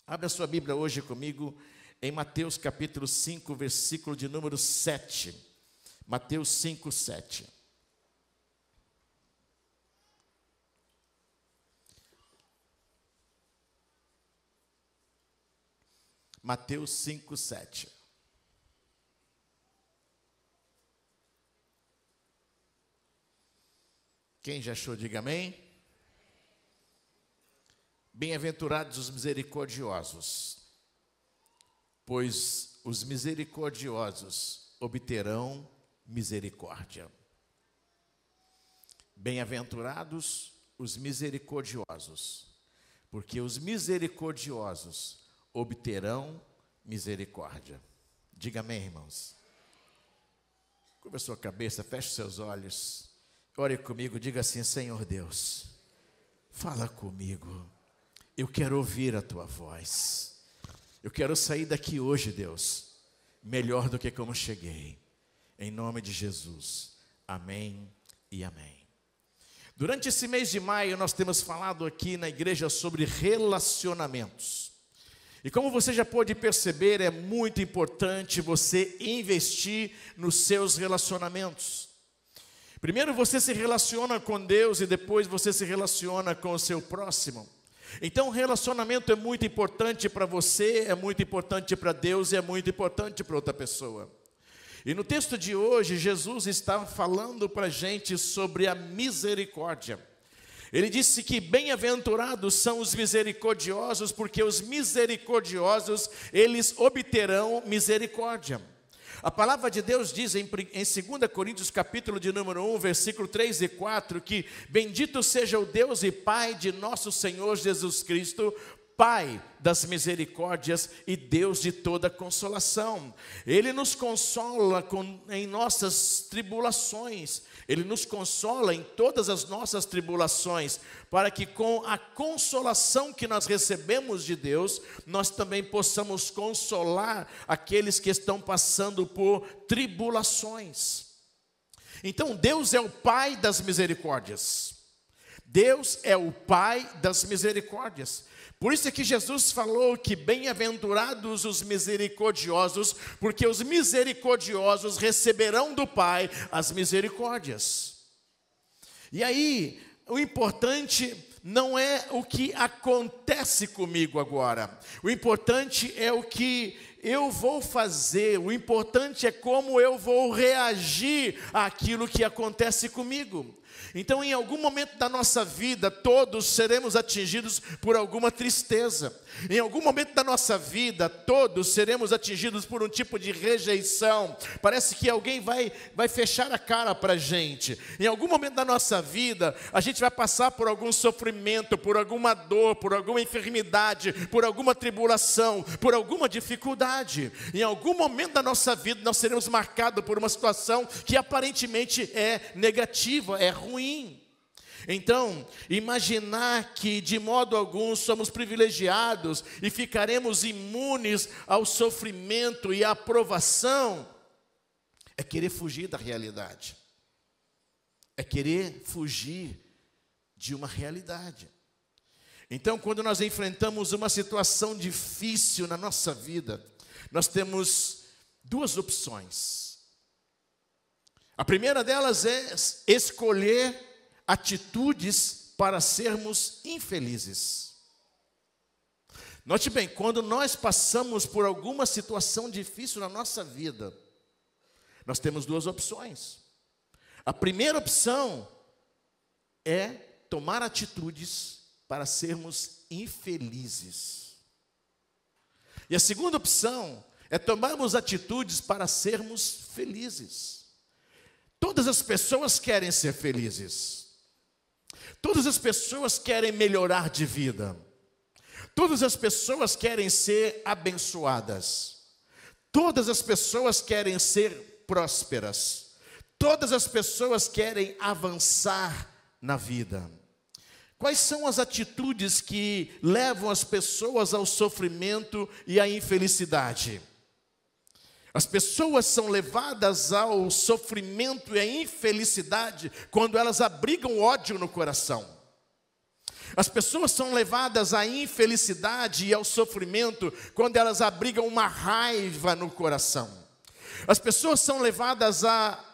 Abra a sua Bíblia hoje comigo em Mateus capítulo 5, versículo de número 7. Mateus 5, 7. Mateus 5, 7. Quem já achou, diga amém. Bem-aventurados os misericordiosos, pois os misericordiosos obterão misericórdia. Bem-aventurados os misericordiosos, porque os misericordiosos obterão misericórdia. Diga amém, irmãos. Curva a sua cabeça, feche seus olhos, ore comigo, diga assim: Senhor Deus, fala comigo. Eu quero ouvir a tua voz. Eu quero sair daqui hoje, Deus, melhor do que como cheguei. Em nome de Jesus. Amém e amém. Durante esse mês de maio, nós temos falado aqui na igreja sobre relacionamentos. E como você já pôde perceber, é muito importante você investir nos seus relacionamentos. Primeiro você se relaciona com Deus e depois você se relaciona com o seu próximo. Então, relacionamento é muito importante para você, é muito importante para Deus e é muito importante para outra pessoa. E no texto de hoje, Jesus está falando para a gente sobre a misericórdia. Ele disse que bem-aventurados são os misericordiosos, porque os misericordiosos, eles obterão misericórdia. A palavra de Deus diz em 2 Coríntios capítulo de número 1, versículo 3 e 4, que bendito seja o Deus e Pai de nosso Senhor Jesus Cristo, Pai das misericórdias e Deus de toda consolação. Ele nos consola em nossas tribulações, Ele nos consola em todas as nossas tribulações, para que com a consolação que nós recebemos de Deus, nós também possamos consolar aqueles que estão passando por tribulações. Então Deus é o Pai das misericórdias. Deus é o Pai das misericórdias. Por isso é que Jesus falou que bem-aventurados os misericordiosos, porque os misericordiosos receberão do Pai as misericórdias. E aí, o importante não é o que acontece comigo agora. O importante é o que eu vou fazer. O importante é como eu vou reagir àquilo que acontece comigo. Então, em algum momento da nossa vida, todos seremos atingidos por alguma tristeza. Em algum momento da nossa vida, todos seremos atingidos por um tipo de rejeição. Parece que alguém vai fechar a cara para a gente. Em algum momento da nossa vida, a gente vai passar por algum sofrimento, por alguma dor, por alguma enfermidade, por alguma tribulação, por alguma dificuldade. Em algum momento da nossa vida, nós seremos marcados por uma situação que aparentemente é negativa, é ruim. Então, imaginar que de modo algum somos privilegiados e ficaremos imunes ao sofrimento e à provação, é querer fugir da realidade. É querer fugir de uma realidade. Então, quando nós enfrentamos uma situação difícil na nossa vida, nós temos duas opções. A primeira delas é escolher atitudes para sermos infelizes. Note bem, quando nós passamos por alguma situação difícil na nossa vida, nós temos duas opções. A primeira opção é tomar atitudes para sermos infelizes. E a segunda opção é tomarmos atitudes para sermos felizes. Todas as pessoas querem ser felizes. Todas as pessoas querem melhorar de vida. Todas as pessoas querem ser abençoadas. Todas as pessoas querem ser prósperas. Todas as pessoas querem avançar na vida. Quais são as atitudes que levam as pessoas ao sofrimento e à infelicidade? As pessoas são levadas ao sofrimento e à infelicidade quando elas abrigam ódio no coração. As pessoas são levadas à infelicidade e ao sofrimento quando elas abrigam uma raiva no coração. As pessoas são levadas à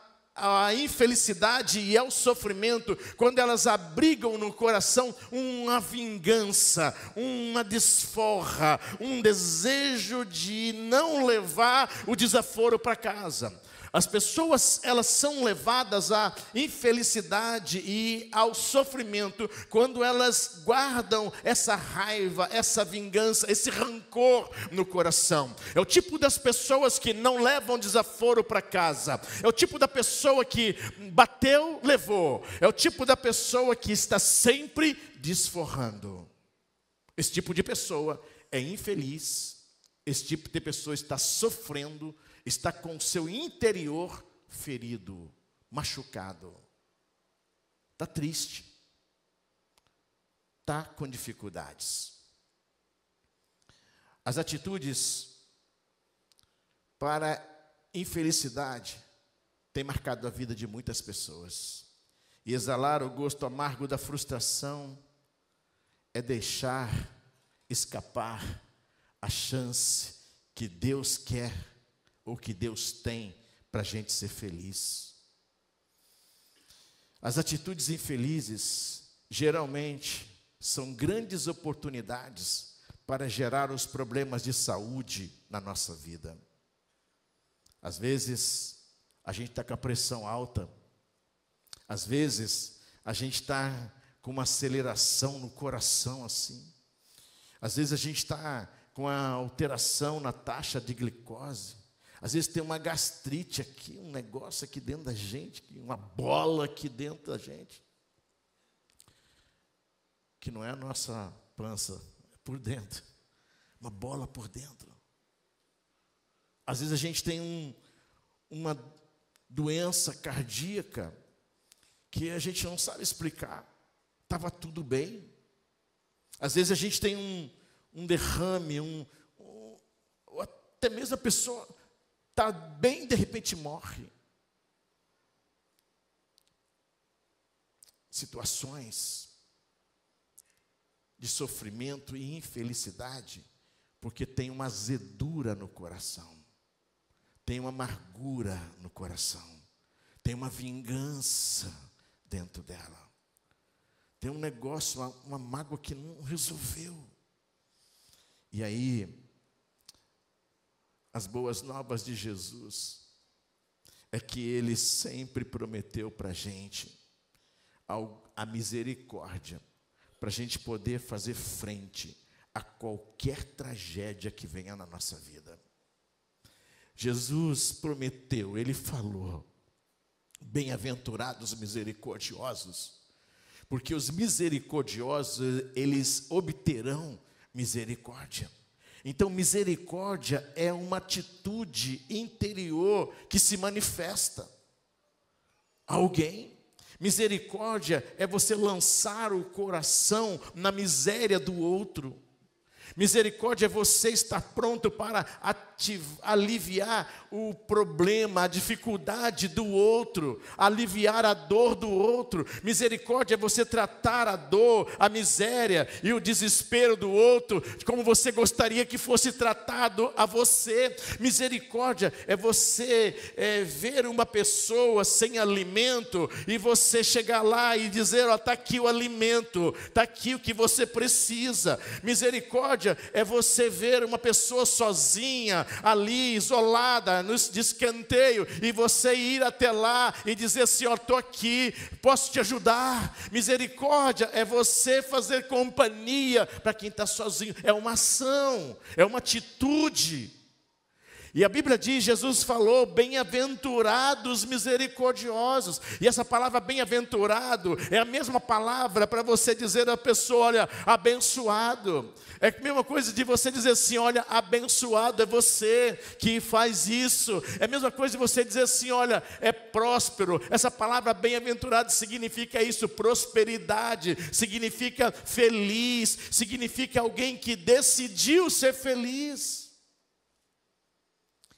infelicidade e ao sofrimento quando elas abrigam no coração uma vingança, uma desforra, um desejo de não levar o desaforo para casa. As pessoas, elas são levadas à infelicidade e ao sofrimento quando elas guardam essa raiva, essa vingança, esse rancor no coração. É o tipo das pessoas que não levam desaforo para casa. É o tipo da pessoa que bateu, levou. É o tipo da pessoa que está sempre desforrando. Esse tipo de pessoa é infeliz. Esse tipo de pessoa está sofrendo, está com o seu interior ferido, machucado. Está triste. Está com dificuldades. As atitudes para infelicidade têm marcado a vida de muitas pessoas. E exalar o gosto amargo da frustração é deixar escapar a chance que Deus quer ou que Deus tem para a gente ser feliz. As atitudes infelizes geralmente são grandes oportunidades para gerar os problemas de saúde na nossa vida. Às vezes a gente está com a pressão alta, às vezes a gente está com uma aceleração no coração assim, às vezes a gente está com a alteração na taxa de glicose. Às vezes tem uma gastrite aqui, um negócio aqui dentro da gente, uma bola aqui dentro da gente, que não é a nossa pança, é por dentro, uma bola por dentro. Às vezes a gente tem uma doença cardíaca que a gente não sabe explicar, estava tudo bem. Às vezes a gente tem um derrame, ou até mesmo a pessoa está bem, de repente morre. Situações de sofrimento e infelicidade, porque tem uma azedura no coração, tem uma amargura no coração, tem uma vingança dentro dela, tem um negócio, uma mágoa que não resolveu. E aí, as boas novas de Jesus é que Ele sempre prometeu para a gente a misericórdia, para a gente poder fazer frente a qualquer tragédia que venha na nossa vida. Jesus prometeu, Ele falou, bem-aventurados os misericordiosos, porque os misericordiosos, eles obterão misericórdia. Então, misericórdia é uma atitude interior que se manifesta a alguém. Misericórdia é você lançar o coração na miséria do outro. Misericórdia é você estar pronto para aliviar o problema, a dificuldade do outro, aliviar a dor do outro. Misericórdia é você tratar a dor, a miséria e o desespero do outro como você gostaria que fosse tratado a você. Misericórdia é você ver uma pessoa sem alimento e você chegar lá e dizer, ó, está aqui o alimento, está aqui o que você precisa. Misericórdia é você ver uma pessoa sozinha, ali, isolada, no escanteio, e você ir até lá e dizer assim, ó, estou aqui, posso te ajudar. Misericórdia é você fazer companhia para quem está sozinho, é uma ação, é uma atitude. E a Bíblia diz, Jesus falou, bem-aventurados misericordiosos. E essa palavra bem-aventurado é a mesma palavra para você dizer à pessoa, olha, abençoado. É a mesma coisa de você dizer assim, olha, abençoado é você que faz isso. É a mesma coisa de você dizer assim, olha, é próspero. Essa palavra bem-aventurado significa isso, prosperidade, significa feliz, significa alguém que decidiu ser feliz.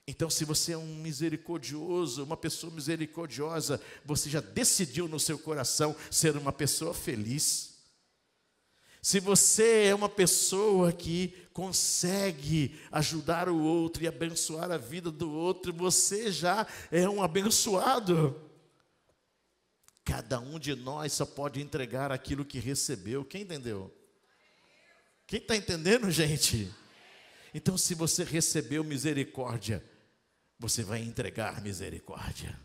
Então, se você é um misericordioso, uma pessoa misericordiosa, você já decidiu no seu coração ser uma pessoa feliz. Se você é uma pessoa que consegue ajudar o outro e abençoar a vida do outro, você já é um abençoado. Cada um de nós só pode entregar aquilo que recebeu. Quem entendeu? Quem está entendendo, gente? Então, se você recebeu misericórdia, você vai entregar misericórdia.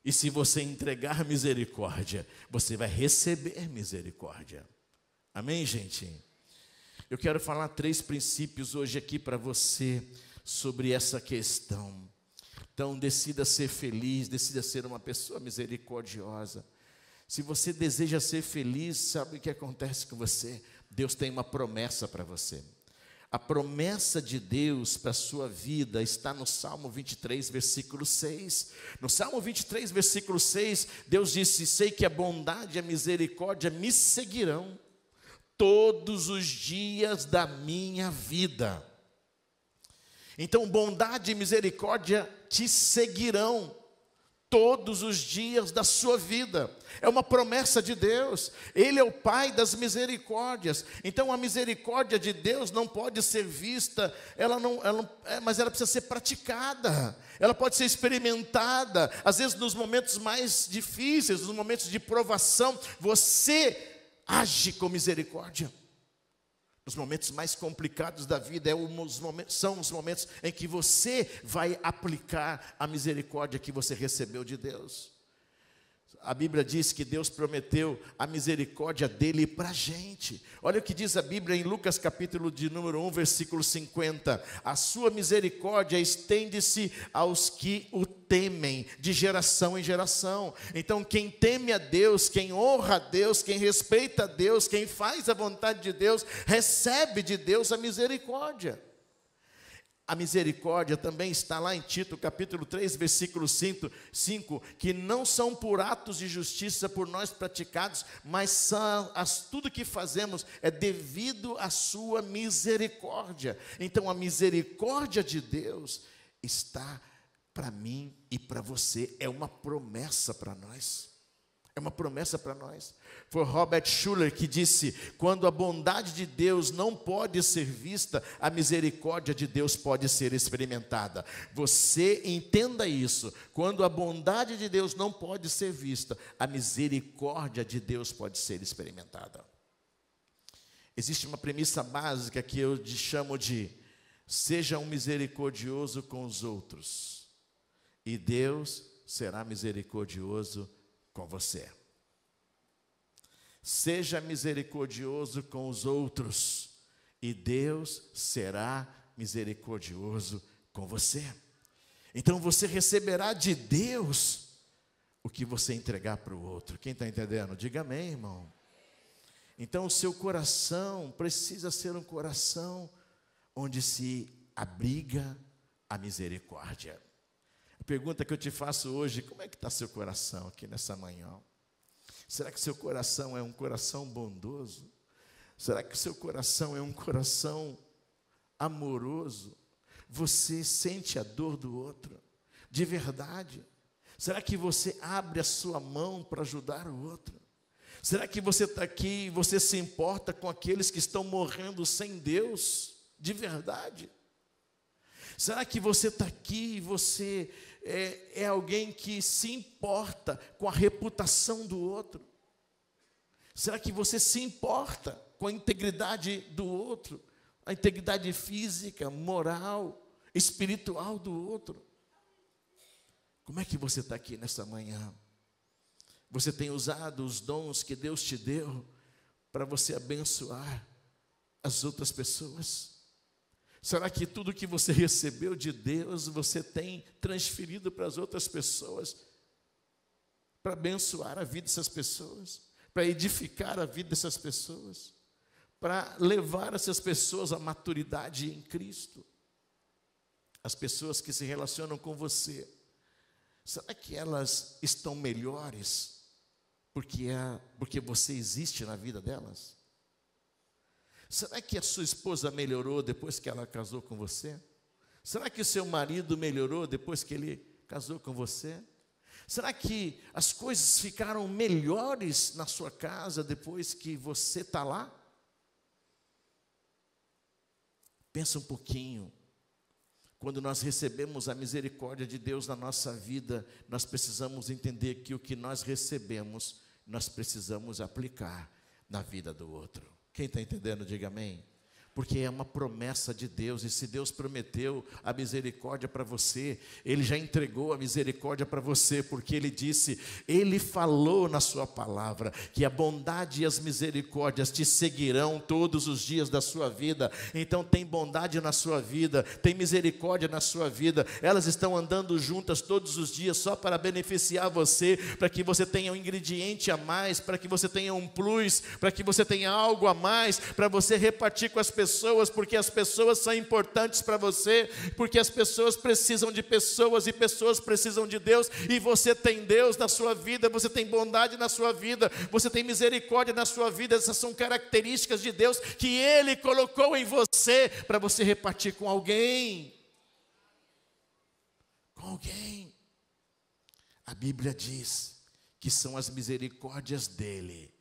E se você entregar misericórdia, você vai receber misericórdia. Amém, gente? Eu quero falar 3 princípios hoje aqui para você sobre essa questão. Então, decida ser feliz, decida ser uma pessoa misericordiosa. Se você deseja ser feliz, sabe o que acontece com você? Deus tem uma promessa para você. A promessa de Deus para a sua vida está no Salmo 23, versículo 6. No Salmo 23, versículo 6, Deus disse: sei que a bondade e a misericórdia me seguirão todos os dias da minha vida. Então, bondade e misericórdia te seguirão todos os dias da sua vida. É uma promessa de Deus. Ele é o Pai das misericórdias. Então a misericórdia de Deus não pode ser vista, mas ela precisa ser praticada. Ela pode ser experimentada. Às vezes nos momentos mais difíceis, nos momentos de provação, você age com misericórdia. Os momentos mais complicados da vida são os momentos em que você vai aplicar a misericórdia que você recebeu de Deus. A Bíblia diz que Deus prometeu a misericórdia dele para a gente. Olha o que diz a Bíblia em Lucas capítulo de número 1, versículo 50. A sua misericórdia estende-se aos que o temem, de geração em geração. Então quem teme a Deus, quem honra a Deus, quem respeita a Deus, quem faz a vontade de Deus, recebe de Deus a misericórdia. A misericórdia também está lá em Tito, capítulo 3, versículo 5, que não são por atos de justiça por nós praticados, mas tudo que fazemos é devido à sua misericórdia. Então a misericórdia de Deus está para mim e para você, é uma promessa para nós. É uma promessa para nós. Foi Robert Schuller que disse: quando a bondade de Deus não pode ser vista, a misericórdia de Deus pode ser experimentada. Você entenda isso. Quando a bondade de Deus não pode ser vista, a misericórdia de Deus pode ser experimentada. Existe uma premissa básica que eu chamo de: seja um misericordioso com os outros, e Deus será misericordioso com você. Seja misericordioso com os outros, e Deus será misericordioso com você. Então você receberá de Deus o que você entregar para o outro. Quem está entendendo? Diga amém, irmão. Então o seu coração precisa ser um coração onde se abriga a misericórdia. A pergunta que eu te faço hoje: como é que está seu coração aqui nessa manhã? Será que seu coração é um coração bondoso? Será que seu coração é um coração amoroso? Você sente a dor do outro de verdade? Será que você abre a sua mão para ajudar o outro? Será que você está aqui e você se importa com aqueles que estão morrendo sem Deus de verdade? Será que você está aqui e você é alguém que se importa com a reputação do outro? Será que você se importa com a integridade do outro? A integridade física, moral, espiritual do outro? Como é que você está aqui nessa manhã? Você tem usado os dons que Deus te deu para você abençoar as outras pessoas? Será que tudo que você recebeu de Deus, você tem transferido para as outras pessoas, para abençoar a vida dessas pessoas, para edificar a vida dessas pessoas, para levar essas pessoas à maturidade em Cristo? As pessoas que se relacionam com você, será que elas estão melhores porque você existe na vida delas? Será que a sua esposa melhorou depois que ela casou com você? Será que o seu marido melhorou depois que ele casou com você? Será que as coisas ficaram melhores na sua casa depois que você está lá? Pensa um pouquinho. Quando nós recebemos a misericórdia de Deus na nossa vida, nós precisamos entender que o que nós recebemos, nós precisamos aplicar na vida do outro. Quem está entendendo, diga amém. Porque é uma promessa de Deus, e se Deus prometeu a misericórdia para você, Ele já entregou a misericórdia para você, porque Ele disse, Ele falou na sua palavra, que a bondade e as misericórdias te seguirão todos os dias da sua vida. Então tem bondade na sua vida, tem misericórdia na sua vida, elas estão andando juntas todos os dias, só para beneficiar você, para que você tenha um ingrediente a mais, para que você tenha um plus, para que você tenha algo a mais, para você repartir com as pessoas, porque as pessoas são importantes para você, porque as pessoas precisam de pessoas e pessoas precisam de Deus, e você tem Deus na sua vida, você tem bondade na sua vida, você tem misericórdia na sua vida. Essas são características de Deus que Ele colocou em você para você repartir com alguém. Com alguém. A Bíblia diz que são as misericórdias dEle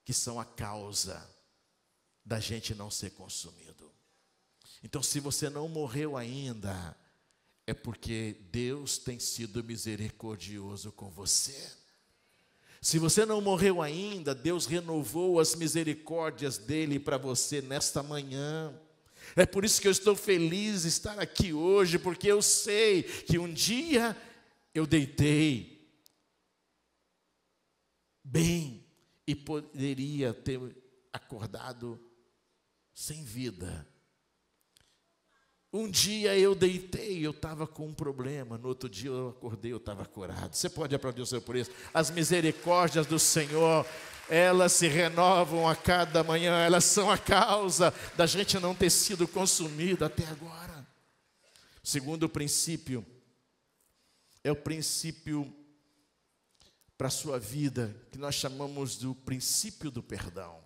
que são a causa da gente não ser consumido. Então, se você não morreu ainda, é porque Deus tem sido misericordioso com você. Se você não morreu ainda, Deus renovou as misericórdias dele para você nesta manhã. É por isso que eu estou feliz de estar aqui hoje, porque eu sei que um dia eu deitei bem e poderia ter acordado sem vida. Um dia eu deitei, eu estava com um problema, no outro dia eu acordei, eu estava curado. Você pode aplaudir o Senhor por isso? As misericórdias do Senhor, elas se renovam a cada manhã, elas são a causa da gente não ter sido consumido até agora. Segundo princípio, é o princípio para a sua vida, que nós chamamos do princípio do perdão.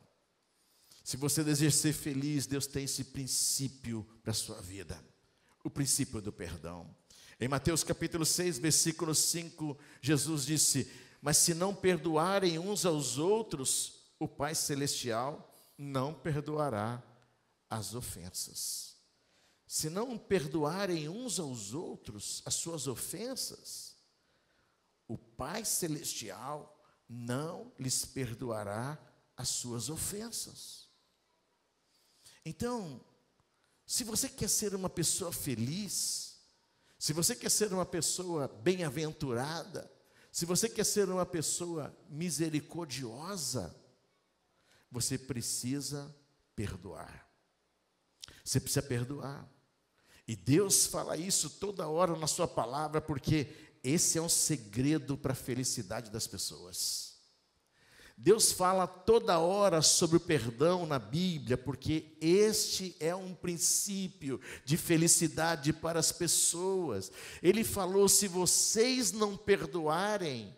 Se você deseja ser feliz, Deus tem esse princípio para a sua vida. O princípio do perdão. Em Mateus capítulo 6, versículo 5, Jesus disse, mas se não perdoarem uns aos outros, o Pai Celestial não perdoará as ofensas. Se não perdoarem uns aos outros as suas ofensas, o Pai Celestial não lhes perdoará as suas ofensas. Então, se você quer ser uma pessoa feliz, se você quer ser uma pessoa bem-aventurada, se você quer ser uma pessoa misericordiosa, você precisa perdoar. Você precisa perdoar. E Deus fala isso toda hora na sua palavra, porque esse é um segredo para a felicidade das pessoas. Deus fala toda hora sobre o perdão na Bíblia, porque este é um princípio de felicidade para as pessoas. Ele falou, se vocês não perdoarem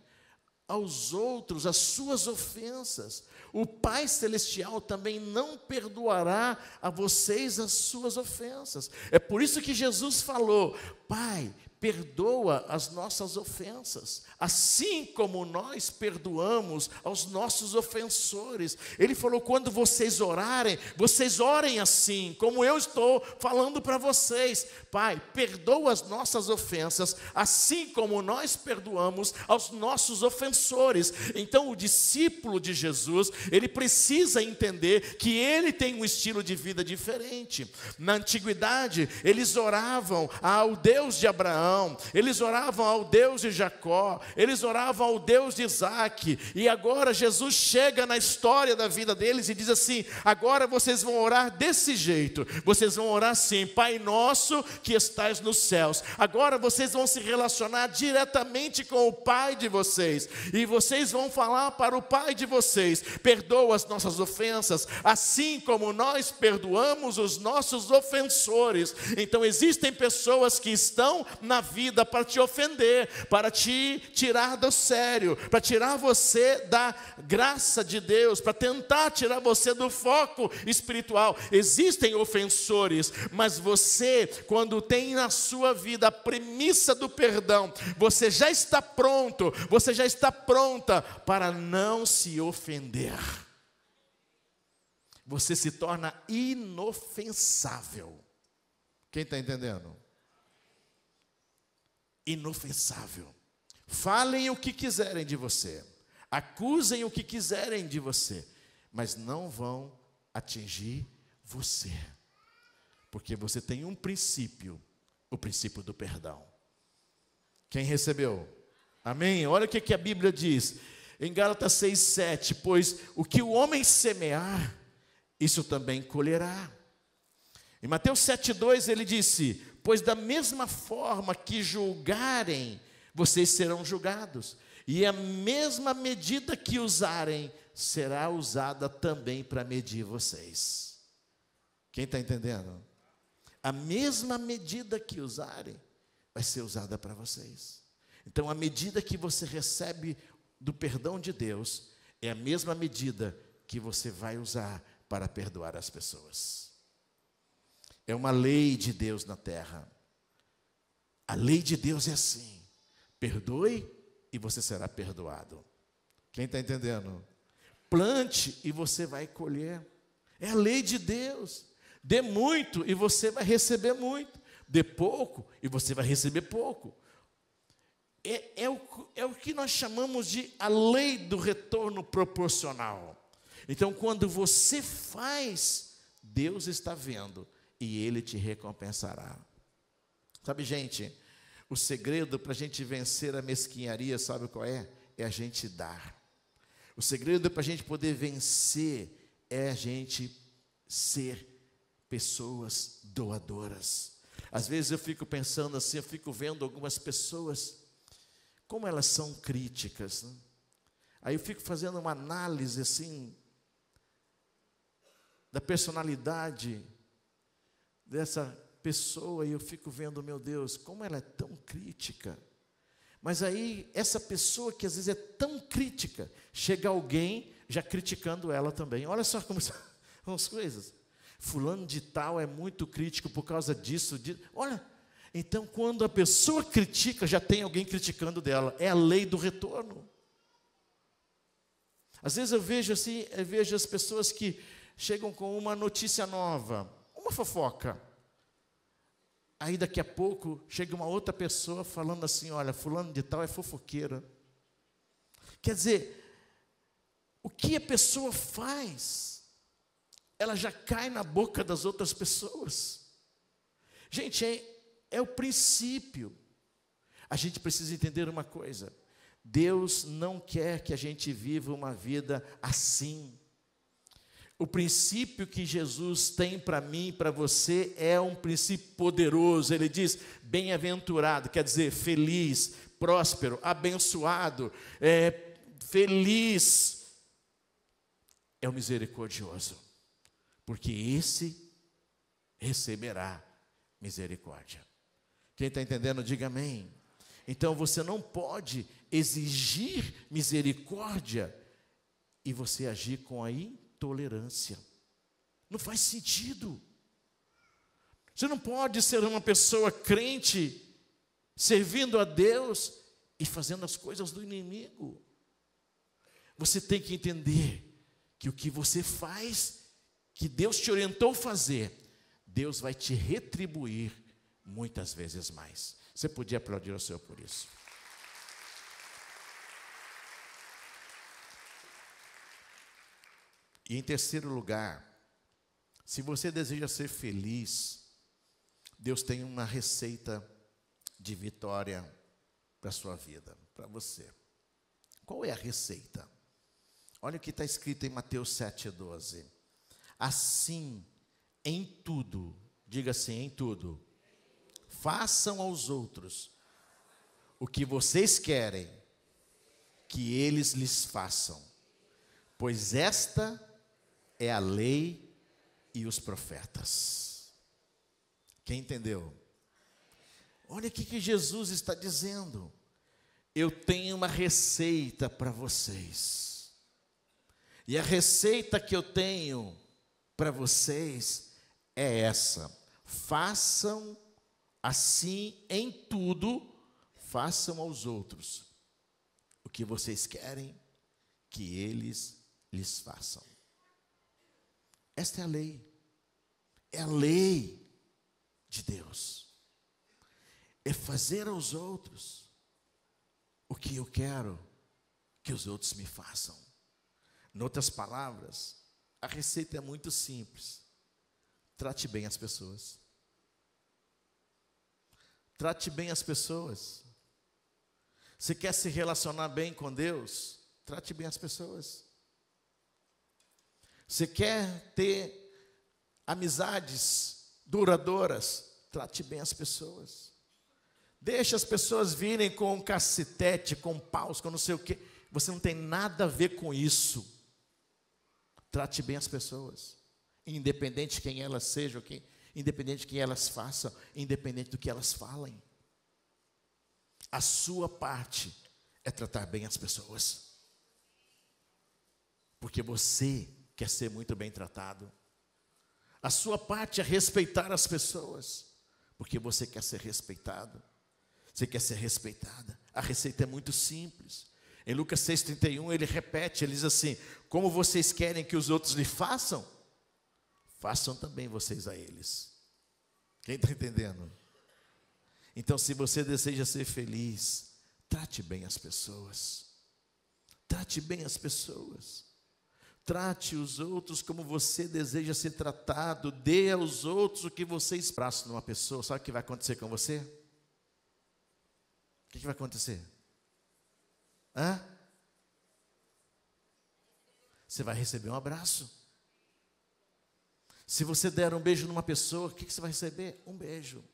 aos outros as suas ofensas, o Pai Celestial também não perdoará a vocês as suas ofensas. É por isso que Jesus falou, Pai, perdoa as nossas ofensas, assim como nós perdoamos aos nossos ofensores. Ele falou, quando vocês orem assim, como eu estou falando para vocês. Pai, perdoa as nossas ofensas, assim como nós perdoamos aos nossos ofensores. Então o discípulo de Jesus, ele precisa entender que ele tem um estilo de vida diferente. Na antiguidade, eles oravam ao Deus de Abraão, eles oravam ao Deus de Jacó, eles oravam ao Deus de Isaac, e agora Jesus chega na história da vida deles e diz assim, agora vocês vão orar desse jeito, vocês vão orar assim, Pai nosso que estais nos céus. Agora vocês vão se relacionar diretamente com o Pai de vocês, e vocês vão falar para o Pai de vocês, perdoa as nossas ofensas, assim como nós perdoamos os nossos ofensores. Então existem pessoas que estão na na vida para te ofender, para te tirar do sério, para tirar você da graça de Deus, para tentar tirar você do foco espiritual. Existem ofensores, mas você, quando tem na sua vida a premissa do perdão, você já está pronto, você já está pronta para não se ofender. Você se torna inofensável. Quem está entendendo? Inofensável. Falem o que quiserem de você, acusem o que quiserem de você, mas não vão atingir você, porque você tem um princípio, o princípio do perdão. Quem recebeu? Amém? Olha o que a Bíblia diz em Gálatas 6:7, pois o que o homem semear, isso também colherá. Em Mateus 7:2 ele disse, pois da mesma forma que julgarem, vocês serão julgados, e a mesma medida que usarem, será usada também para medir vocês. Quem está entendendo? A mesma medida que usarem, vai ser usada para vocês. Então a medida que você recebe do perdão de Deus, é a mesma medida que você vai usar para perdoar as pessoas. É uma lei de Deus na terra. A lei de Deus é assim: perdoe e você será perdoado. Quem está entendendo? Plante e você vai colher. É a lei de Deus. Dê muito e você vai receber muito. Dê pouco e você vai receber pouco. É o que nós chamamos de a lei do retorno proporcional. Então, quando você faz, Deus está vendo e Ele te recompensará. Sabe, gente, o segredo para a gente vencer a mesquinharia, sabe qual é? É a gente dar. O segredo para a gente poder vencer é a gente ser pessoas doadoras. Às vezes eu fico pensando assim, eu fico vendo algumas pessoas, como elas são críticas, né? Aí eu fico fazendo uma análise assim, da personalidade dessa pessoa, e eu fico vendo, meu Deus, como ela é tão crítica. Mas aí, essa pessoa que às vezes é tão crítica, chega alguém já criticando ela também. Olha só como são as coisas. Fulano de tal é muito crítico por causa disso. Olha, então quando a pessoa critica, já tem alguém criticando dela. É a lei do retorno. Às vezes eu vejo assim, as pessoas que chegam com uma notícia nova, uma fofoca. Aí daqui a pouco chega uma outra pessoa falando assim, olha, fulano de tal é fofoqueira. Quer dizer, o que a pessoa faz, ela já cai na boca das outras pessoas. Gente, é o princípio. A gente precisa entender uma coisa: Deus não quer que a gente viva uma vida assim. O princípio que Jesus tem para mim e para você é um princípio poderoso. Ele diz, bem-aventurado, quer dizer, feliz, próspero, abençoado, feliz. É o misericordioso, porque esse receberá misericórdia. Quem está entendendo, diga amém. Então você não pode exigir misericórdia e você agir com a intolerância. Não faz sentido. Você não pode ser uma pessoa crente, servindo a Deus e fazendo as coisas do inimigo. Você tem que entender que o que você faz, que Deus te orientou a fazer, Deus vai te retribuir muitas vezes mais. Você podia aplaudir ao Senhor por isso. E em terceiro lugar, se você deseja ser feliz, Deus tem uma receita de vitória para a sua vida, para você. Qual é a receita? Olha o que está escrito em Mateus 7,12. Assim, em tudo, diga assim, em tudo, façam aos outros o que vocês querem que eles lhes façam, pois esta é a lei e os profetas. Quem entendeu? Olha o que Jesus está dizendo. Eu tenho uma receita para vocês. E a receita que eu tenho para vocês é essa: façam assim em tudo, façam aos outros o que vocês querem que eles lhes façam. Esta é a lei. É a lei de Deus. É fazer aos outros o que eu quero que os outros me façam. Em outras palavras, a receita é muito simples. Trate bem as pessoas. Trate bem as pessoas. Você quer se relacionar bem com Deus? Trate bem as pessoas. Você quer ter amizades duradouras? Trate bem as pessoas. Deixa as pessoas virem com um cacetete, com paus, com não sei o quê. Você não tem nada a ver com isso. Trate bem as pessoas. Independente de quem elas sejam, independente de quem elas façam, independente do que elas falem. A sua parte é tratar bem as pessoas. Porque você quer ser muito bem tratado. A sua parte é respeitar as pessoas. Porque você quer ser respeitado. Você quer ser respeitada. A receita é muito simples. Em Lucas 6,31 ele repete, ele diz assim: como vocês querem que os outros lhe façam, façam também vocês a eles. Quem está entendendo? Então, se você deseja ser feliz, trate bem as pessoas. Trate bem as pessoas. Trate os outros como você deseja ser tratado. Dê aos outros o que você espera numa pessoa. Sabe o que vai acontecer com você? O que vai acontecer? Você vai receber um abraço. Se você der um beijo numa pessoa, o que você vai receber? Um beijo.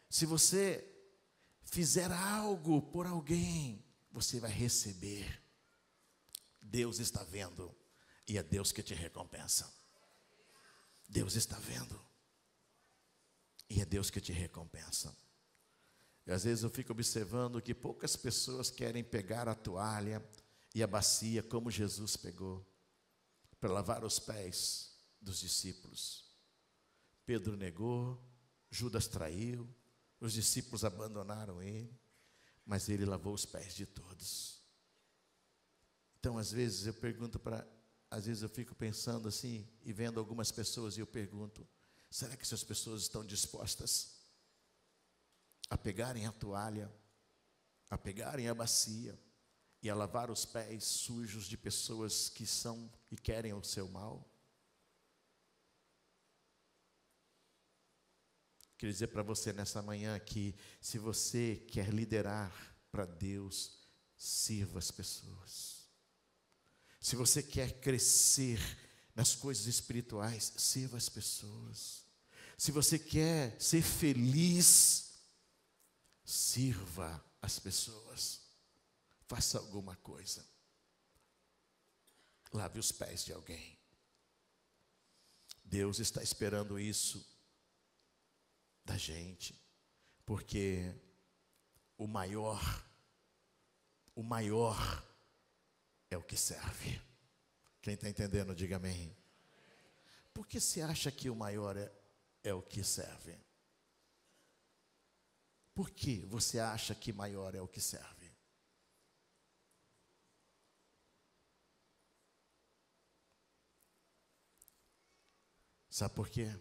Se você fizer algo por alguém, você vai receber. Deus está vendo, e é Deus que te recompensa. Deus está vendo, e é Deus que te recompensa. E às vezes eu fico observando que poucas pessoas querem pegar a toalha e a bacia como Jesus pegou, para lavar os pés dos discípulos. Pedro negou, Judas traiu, os discípulos abandonaram ele, mas ele lavou os pés de todos. Então às vezes eu fico pensando assim, e vendo algumas pessoas, e eu pergunto: será que essas pessoas estão dispostas a pegarem a toalha, a pegarem a bacia e a lavar os pés sujos de pessoas que são e querem o seu mal? Quero dizer para você nessa manhã que se você quer liderar para Deus, sirva as pessoas. Se você quer crescer nas coisas espirituais, sirva as pessoas. Se você quer ser feliz, sirva as pessoas. Faça alguma coisa. Lave os pés de alguém. Deus está esperando isso da gente, porque o maior é o que serve. Quem está entendendo, diga amém. Por que você acha que o maior é o que serve? Por que você acha que maior é o que serve? Sabe por quê?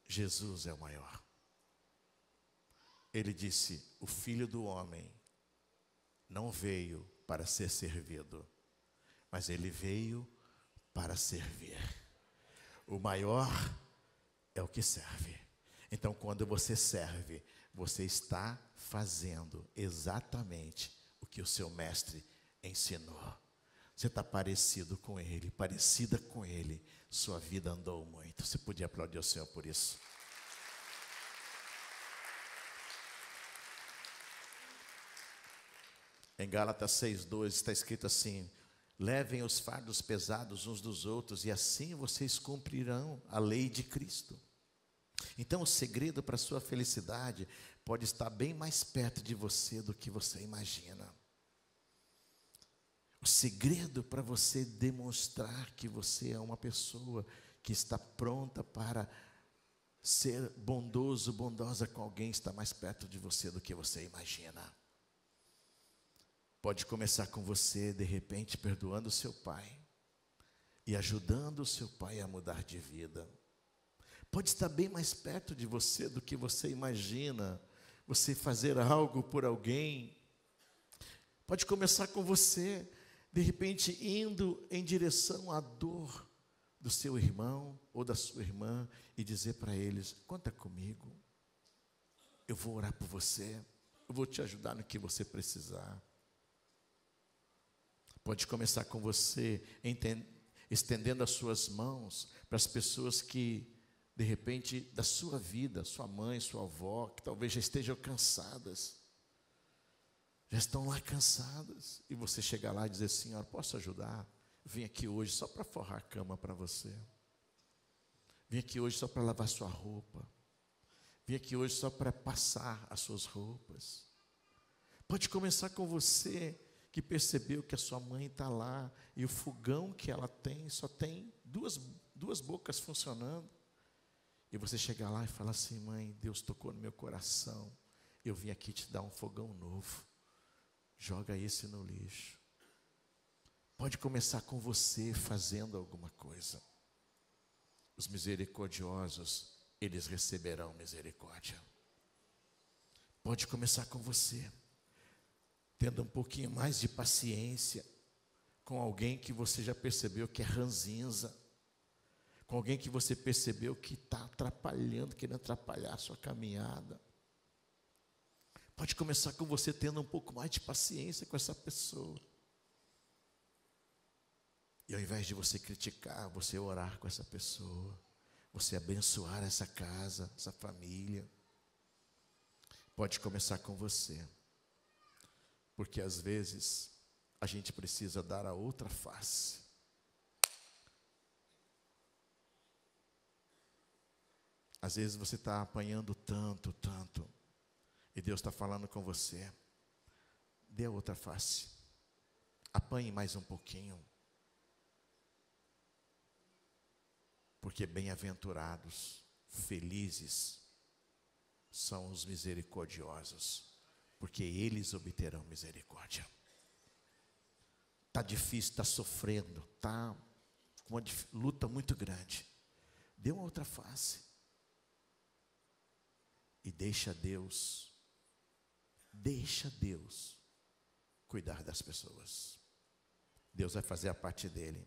Jesus é o maior. Ele disse: o Filho do Homem não veio para ser servido, mas ele veio para servir. O maior é o que serve. Então, quando você serve, você está fazendo exatamente o que o seu mestre ensinou. Você está parecido com ele, parecida com ele. Sua vida andou muito. Você podia aplaudir o Senhor por isso? Em Gálatas 6,2 está escrito assim: levem os fardos pesados uns dos outros, e assim vocês cumprirão a lei de Cristo. Então o segredo para a sua felicidade pode estar bem mais perto de você do que você imagina. O segredo para você demonstrar que você é uma pessoa que está pronta para ser bondoso, bondosa com alguém, está mais perto de você do que você imagina. Pode começar com você, de repente, perdoando o seu pai e ajudando o seu pai a mudar de vida. Pode estar bem mais perto de você do que você imagina, você fazer algo por alguém. Pode começar com você, de repente, indo em direção à dor do seu irmão ou da sua irmã e dizer para eles: conta comigo, eu vou orar por você, eu vou te ajudar no que você precisar. Pode começar com você estendendo as suas mãos para as pessoas que, de repente, da sua vida, sua mãe, sua avó, que talvez já estejam cansadas, já estão lá cansadas, e você chegar lá e dizer: Senhora, posso ajudar? Vim aqui hoje só para forrar a cama para você. Vim aqui hoje só para lavar sua roupa. Vim aqui hoje só para passar as suas roupas. Pode começar com você, que percebeu que a sua mãe está lá e o fogão que ela tem só tem duas bocas funcionando. E você chega lá e fala assim: mãe, Deus tocou no meu coração, eu vim aqui te dar um fogão novo, joga esse no lixo. Pode começar com você fazendo alguma coisa. Os misericordiosos, eles receberão misericórdia. Pode começar com você, tendo um pouquinho mais de paciência com alguém que você já percebeu que é ranzinza, com alguém que você percebeu que está atrapalhando, querendo atrapalhar a sua caminhada. Pode começar com você tendo um pouco mais de paciência com essa pessoa. E ao invés de você criticar, você orar com essa pessoa, você abençoar essa casa, essa família. Pode começar com você. Porque às vezes a gente precisa dar a outra face. Às vezes você está apanhando tanto, e Deus está falando com você: dê a outra face, apanhe mais um pouquinho, porque bem-aventurados, felizes são os misericordiosos, porque eles obterão misericórdia. Está difícil, está sofrendo, está com uma luta muito grande. Dê uma outra face. E deixa Deus cuidar das pessoas. Deus vai fazer a parte dele.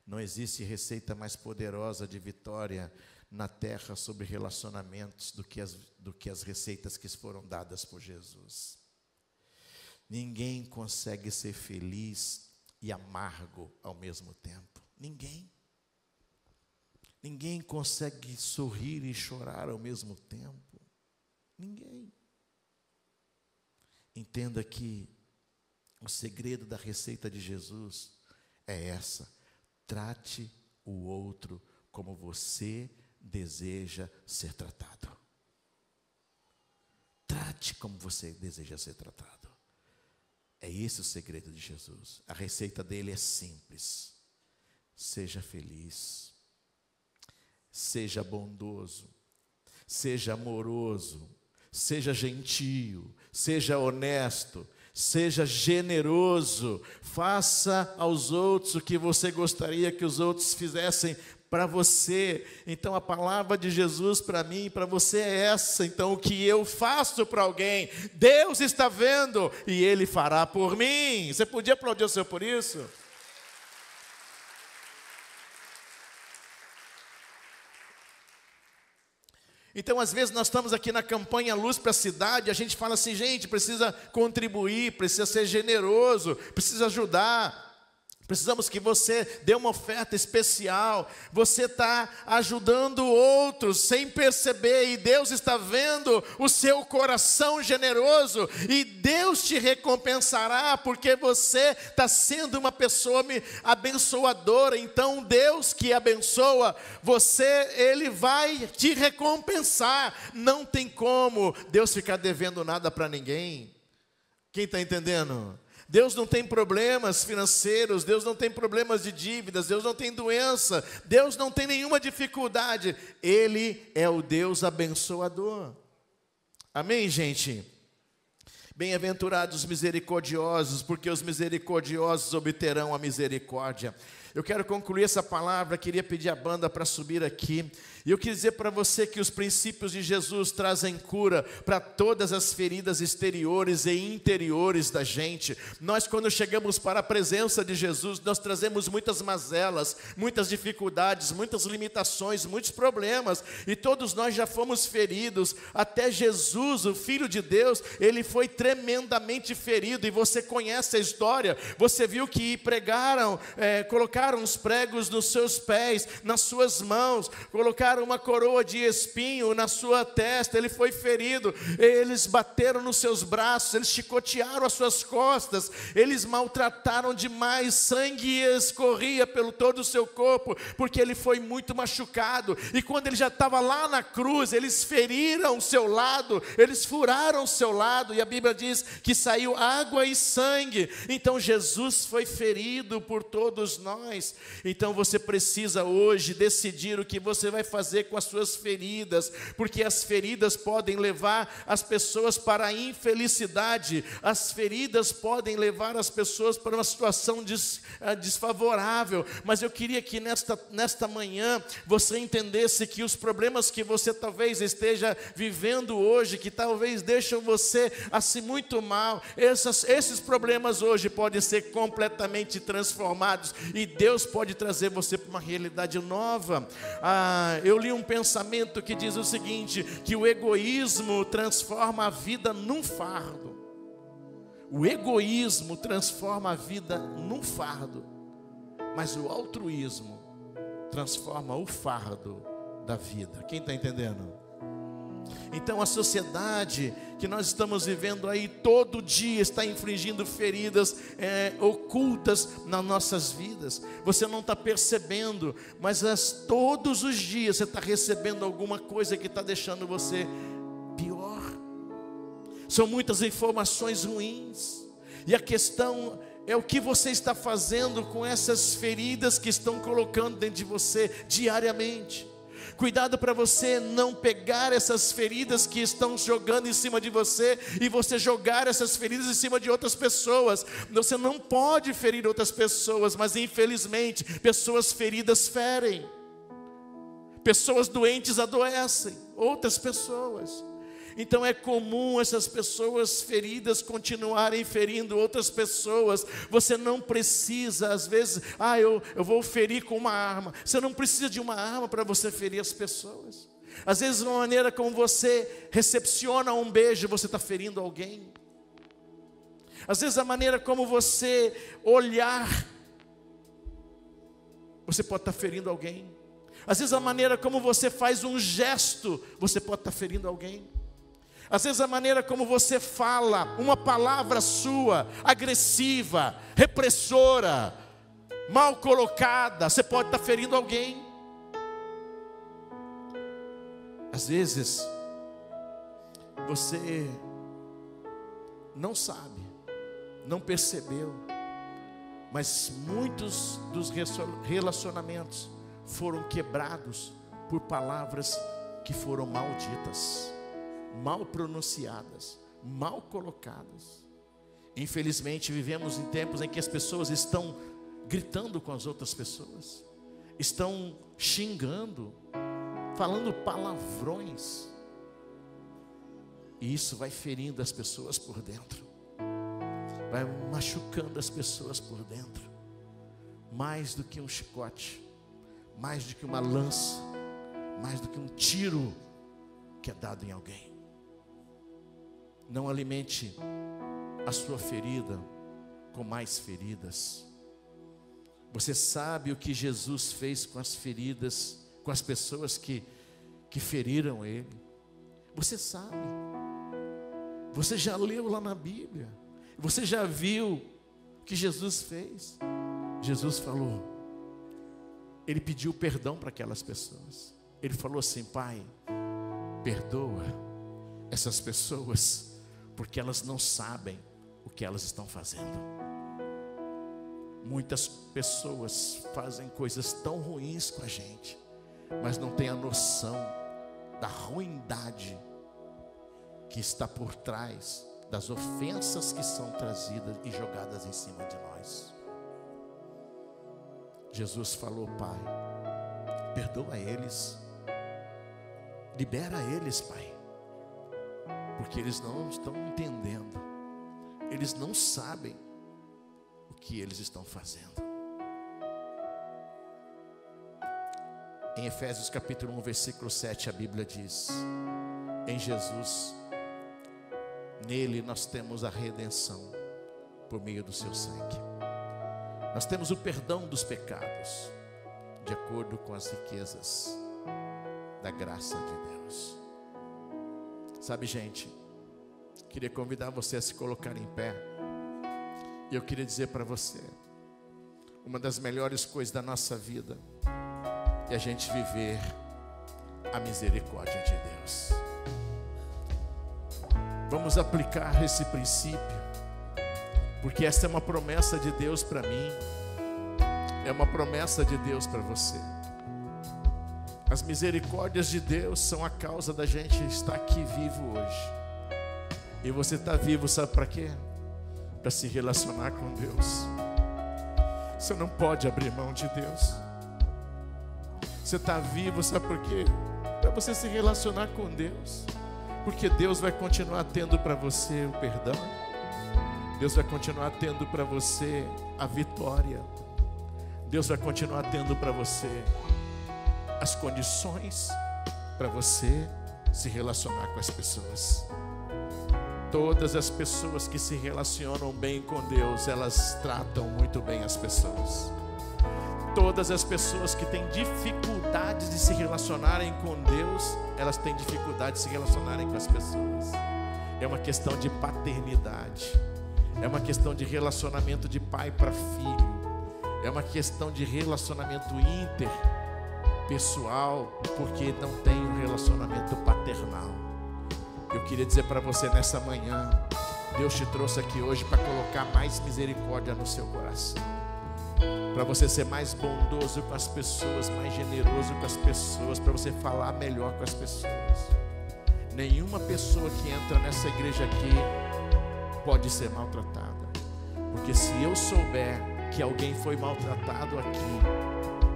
Não existe receita mais poderosa de vitória na terra sobre relacionamentos do que as receitas que foram dadas por Jesus. Ninguém consegue ser feliz e amargo ao mesmo tempo. Ninguém. Ninguém consegue sorrir e chorar ao mesmo tempo. Ninguém. Entenda que o segredo da receita de Jesus é essa: trate o outro como você deseja ser tratado. Trate como você deseja ser tratado. É esse o segredo de Jesus. A receita dele é simples: seja feliz, seja bondoso, seja amoroso, seja gentil, seja honesto, seja generoso, faça aos outros o que você gostaria que os outros fizessem para você. Então a palavra de Jesus para mim e para você é essa: então o que eu faço para alguém, Deus está vendo e Ele fará por mim. Você podia aplaudir o Senhor por isso? Então, às vezes, nós estamos aqui na campanha Luz para a Cidade, a gente fala assim: gente, precisa contribuir, precisa ser generoso, precisa ajudar. Precisamos que você dê uma oferta especial. Você está ajudando outros sem perceber, e Deus está vendo o seu coração generoso, e Deus te recompensará, porque você está sendo uma pessoa abençoadora. Então Deus que abençoa você, Ele vai te recompensar. Não tem como Deus ficar devendo nada para ninguém. Quem está entendendo? Deus não tem problemas financeiros, Deus não tem problemas de dívidas, Deus não tem doença, Deus não tem nenhuma dificuldade. Ele é o Deus abençoador. Amém, gente? Bem-aventurados os misericordiosos, porque os misericordiosos obterão a misericórdia. Eu quero concluir essa palavra, queria pedir a banda para subir aqui. E eu queria dizer para você que os princípios de Jesus trazem cura para todas as feridas exteriores e interiores da gente. Nós, quando chegamos para a presença de Jesus, nós trazemos muitas mazelas, muitas dificuldades, muitas limitações, muitos problemas. E todos nós já fomos feridos. Até Jesus, o Filho de Deus, Ele foi tremendamente ferido. E você conhece a história. Você viu que pregaram, colocaram os pregos nos seus pés, nas suas mãos, colocaram uma coroa de espinho na sua testa. Ele foi ferido, eles bateram nos seus braços, eles chicotearam as suas costas, eles maltrataram demais, sangue escorria pelo todo o seu corpo, porque ele foi muito machucado. E quando ele já estava lá na cruz, eles feriram o seu lado, eles furaram o seu lado, e a Bíblia diz que saiu água e sangue. Então Jesus foi ferido por todos nós. Então você precisa hoje decidir o que você vai fazer com as suas feridas, porque as feridas podem levar as pessoas para a infelicidade, as feridas podem levar as pessoas para uma situação desfavorável. Mas eu queria que nesta manhã você entendesse que os problemas que você talvez esteja vivendo hoje, que talvez deixam você assim muito mal, esses problemas hoje podem ser completamente transformados, e Deus pode trazer você para uma realidade nova. Eu li um pensamento que diz o seguinte, que o egoísmo transforma a vida num fardo. O egoísmo transforma a vida num fardo, mas o altruísmo transforma o fardo da vida. Quem está entendendo? Então a sociedade que nós estamos vivendo aí todo dia está infligindo feridas ocultas nas nossas vidas. Você não está percebendo, mas todos os dias você está recebendo alguma coisa que está deixando você pior. São muitas informações ruins, e a questão é o que você está fazendo com essas feridas que estão colocando dentro de você diariamente. Cuidado para você não pegar essas feridas que estão jogando em cima de você e você jogar essas feridas em cima de outras pessoas. Você não pode ferir outras pessoas, mas infelizmente pessoas feridas ferem. Pessoas doentes adoecem outras pessoas. Então é comum essas pessoas feridas continuarem ferindo outras pessoas. Você não precisa, às vezes, eu vou ferir com uma arma. Você não precisa de uma arma para você ferir as pessoas. Às vezes, a maneira como você recepciona um beijo, você está ferindo alguém. Às vezes, a maneira como você olhar, você pode estar ferindo alguém. Às vezes, a maneira como você faz um gesto, você pode estar ferindo alguém. Às vezes a maneira como você fala, uma palavra sua, agressiva, repressora, mal colocada, você pode estar ferindo alguém. Às vezes, você não sabe, não percebeu, mas muitos dos relacionamentos foram quebrados por palavras que foram malditas, mal pronunciadas, mal colocadas. Infelizmente vivemos em tempos em que as pessoas estão gritando com as outras pessoas, estão xingando, falando palavrões, e isso vai ferindo as pessoas por dentro, vai machucando as pessoas por dentro, mais do que um chicote, mais do que uma lança, mais do que um tiro que é dado em alguém. Não alimente a sua ferida com mais feridas. Você sabe o que Jesus fez com as feridas, com as pessoas que feriram Ele? Você sabe. Você já leu lá na Bíblia. Você já viu o que Jesus fez? Jesus falou, Ele pediu perdão para aquelas pessoas. Ele falou assim: Pai, perdoa essas pessoas, porque elas não sabem o que elas estão fazendo. Muitas pessoas fazem coisas tão ruins com a gente, mas não têm a noção da ruindade que está por trás das ofensas que são trazidas e jogadas em cima de nós. Jesus falou: Pai, perdoa eles, libera eles, Pai, porque eles não estão entendendo, eles não sabem o que eles estão fazendo. Em Efésios capítulo 1, versículo 7, a Bíblia diz: em Jesus, nele nós temos a redenção por meio do seu sangue. Nós temos o perdão dos pecados, de acordo com as riquezas da graça de Deus. Sabe, gente, queria convidar você a se colocar em pé. E eu queria dizer para você, uma das melhores coisas da nossa vida é a gente viver a misericórdia de Deus. Vamos aplicar esse princípio, porque essa é uma promessa de Deus para mim, é uma promessa de Deus para você. As misericórdias de Deus são a causa da gente estar aqui vivo hoje. E você está vivo, sabe para quê? Para se relacionar com Deus. Você não pode abrir mão de Deus. Você está vivo, sabe por quê? Para você se relacionar com Deus. Porque Deus vai continuar tendo para você o perdão. Deus vai continuar tendo para você a vitória. Deus vai continuar tendo para você as condições para você se relacionar com as pessoas. Todas as pessoas que se relacionam bem com Deus, elas tratam muito bem as pessoas. Todas as pessoas que têm dificuldades de se relacionarem com Deus, elas têm dificuldade de se relacionarem com as pessoas. É uma questão de paternidade, é uma questão de relacionamento de pai para filho, é uma questão de relacionamento interpessoal, porque não tem um relacionamento paternal. Eu queria dizer para você nessa manhã, Deus te trouxe aqui hoje para colocar mais misericórdia no seu coração, para você ser mais bondoso com as pessoas, mais generoso com as pessoas, para você falar melhor com as pessoas. Nenhuma pessoa que entra nessa igreja aqui pode ser maltratada, porque se eu souber que alguém foi maltratado aqui,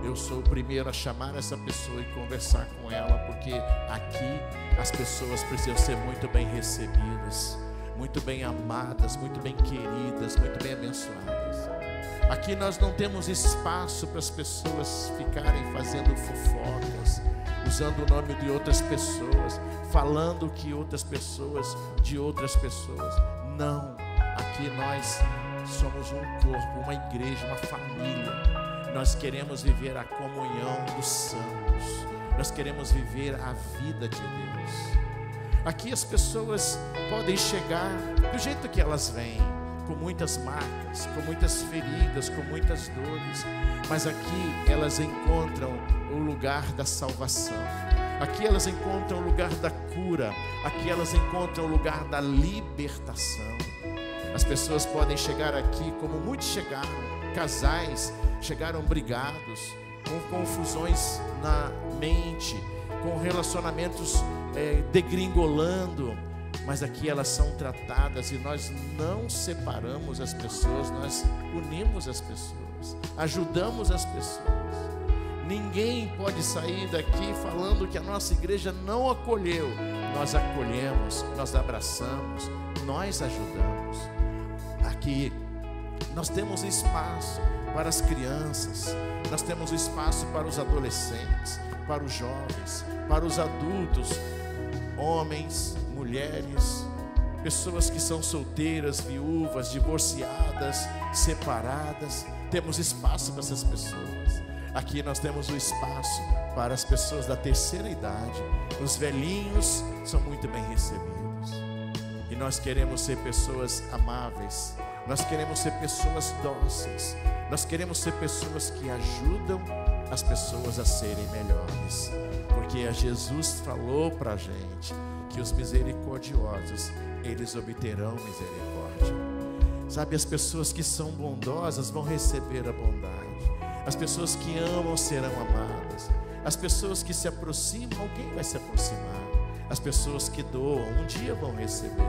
eu sou o primeiro a chamar essa pessoa e conversar com ela, porque aqui as pessoas precisam ser muito bem recebidas, muito bem amadas, muito bem queridas, muito bem abençoadas. Aqui nós não temos espaço para as pessoas ficarem fazendo fofocas, usando o nome de outras pessoas, falando que outras pessoas de outras pessoas. Não, aqui nós somos um corpo, uma igreja, uma família. Nós queremos viver a comunhão dos santos, nós queremos viver a vida de Deus. Aqui as pessoas podem chegar do jeito que elas vêm, com muitas marcas, com muitas feridas, com muitas dores, mas aqui elas encontram o lugar da salvação, aqui elas encontram o lugar da cura, aqui elas encontram o lugar da libertação. As pessoas podem chegar aqui como muitos chegaram, casais chegaram brigados, com confusões na mente, com relacionamentos degringolando, mas aqui elas são tratadas e nós não separamos as pessoas, nós unimos as pessoas, ajudamos as pessoas. Ninguém pode sair daqui falando que a nossa igreja não acolheu. Nós acolhemos, nós abraçamos, nós ajudamos. Aqui nós temos espaço para as crianças, nós temos espaço para os adolescentes, para os jovens, para os adultos, homens, mulheres, pessoas que são solteiras, viúvas, divorciadas, separadas. temos espaço para essas pessoas. Aqui nós temos o espaço para as pessoas da terceira idade. Os velhinhos são muito bem recebidos. E nós queremos ser pessoas amáveis. Nós queremos ser pessoas dóceis. Nós queremos ser pessoas que ajudam as pessoas a serem melhores. Porque Jesus falou para a gente que os misericordiosos, eles obterão misericórdia. Sabe, as pessoas que são bondosas vão receber a bondade. As pessoas que amam serão amadas. As pessoas que se aproximam, alguém vai se aproximar. As pessoas que doam, um dia vão receber.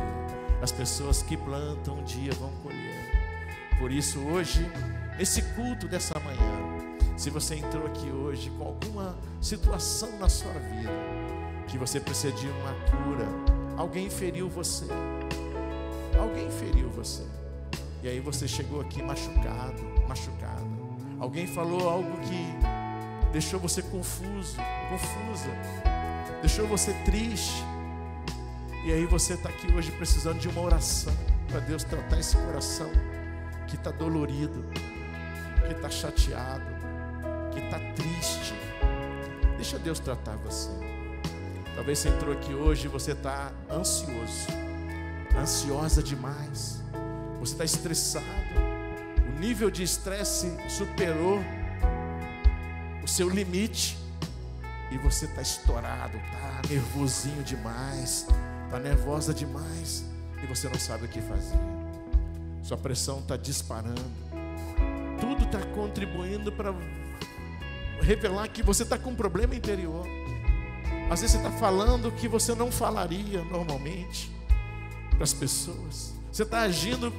As pessoas que plantam, um dia vão colher. Por isso hoje, nesse culto dessa manhã, se você entrou aqui hoje com alguma situação na sua vida, que você precisa de uma cura, alguém feriu você. Alguém feriu você. E aí você chegou aqui machucada. Alguém falou algo que deixou você confusa, deixou você triste. E aí você está aqui hoje precisando de uma oração para Deus tratar esse coração que está dolorido, que está chateado, que está triste. Deixa Deus tratar você. Talvez você entrou aqui hoje e você está ansiosa demais. Você está estressado. O nível de estresse superou o seu limite. E você está estourado, está nervosinho demais, está nervosa demais. E você não sabe o que fazer. Sua pressão está disparando. Tudo está contribuindo para revelar que você está com um problema interior. Às vezes você está falando que você não falaria normalmente para as pessoas. Você está agindo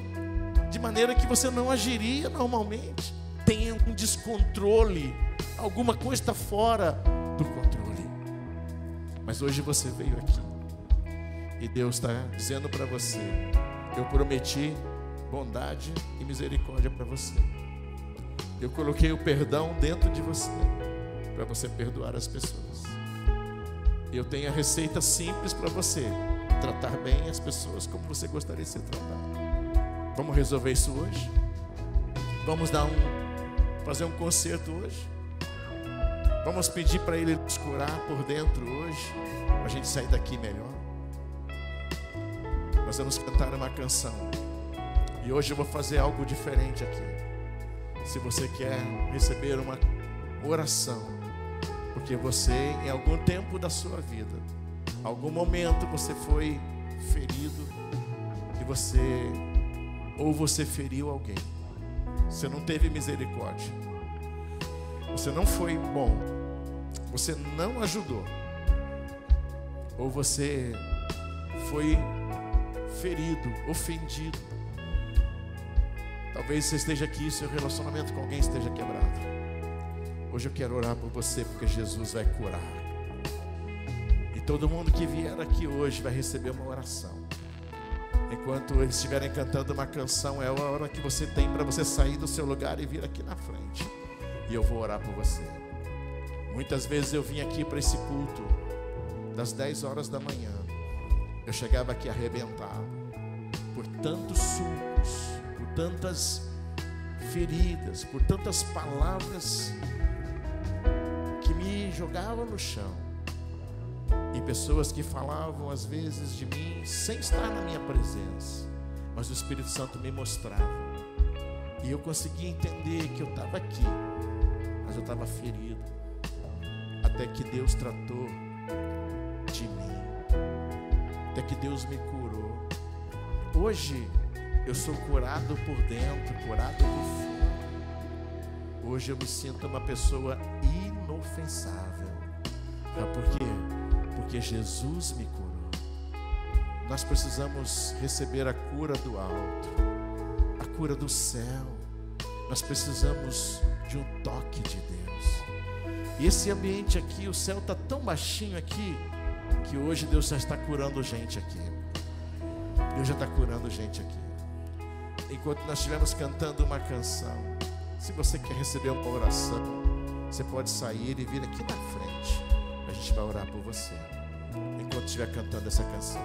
de maneira que você não agiria normalmente. Tem um descontrole. Alguma coisa está fora do controle. Mas hoje você veio aqui e Deus está dizendo para você: eu prometi bondade e misericórdia para você. Eu coloquei o perdão dentro de você, para você perdoar as pessoas. Eu tenho a receita simples para você tratar bem as pessoas como você gostaria de ser tratado. Vamos resolver isso hoje? Vamos fazer um concerto hoje? Vamos pedir para Ele nos curar por dentro hoje, para a gente sair daqui melhor? Nós vamos cantar uma canção. E hoje eu vou fazer algo diferente aqui. Se você quer receber uma oração, porque você, em algum tempo da sua vida, algum momento você foi ferido, e você feriu alguém, você não teve misericórdia, você não foi bom, você não ajudou, ou você foi ferido, ofendido. Talvez você esteja aqui e seu relacionamento com alguém esteja quebrado. Hoje eu quero orar por você, porque Jesus vai curar. E todo mundo que vier aqui hoje vai receber uma oração. Enquanto eles estiverem cantando uma canção, é a hora que você tem para você sair do seu lugar e vir aqui na frente. E eu vou orar por você. Muitas vezes eu vim aqui para esse culto das 10 horas da manhã. Eu chegava aqui arrebentado por tantos sulcos, por tantas feridas, por tantas palavras que me jogavam no chão. E pessoas que falavam às vezes de mim sem estar na minha presença, mas o Espírito Santo me mostrava. E eu conseguia entender que eu estava aqui, mas eu estava ferido. Até que Deus tratou de mim, até que Deus me curou. Hoje eu sou curado por dentro, curado por fora. Hoje eu me sinto uma pessoa inofensável. Por quê? Porque Jesus me curou. Nós precisamos receber a cura do alto, a cura do céu. Nós precisamos de um toque de Deus. E esse ambiente aqui, o céu está tão baixinho aqui, que hoje Deus já está curando gente aqui. Deus já está curando gente aqui. Enquanto nós estivermos cantando uma canção, se você quer receber uma oração, você pode sair e vir aqui na frente. A gente vai orar por você enquanto estiver cantando essa canção.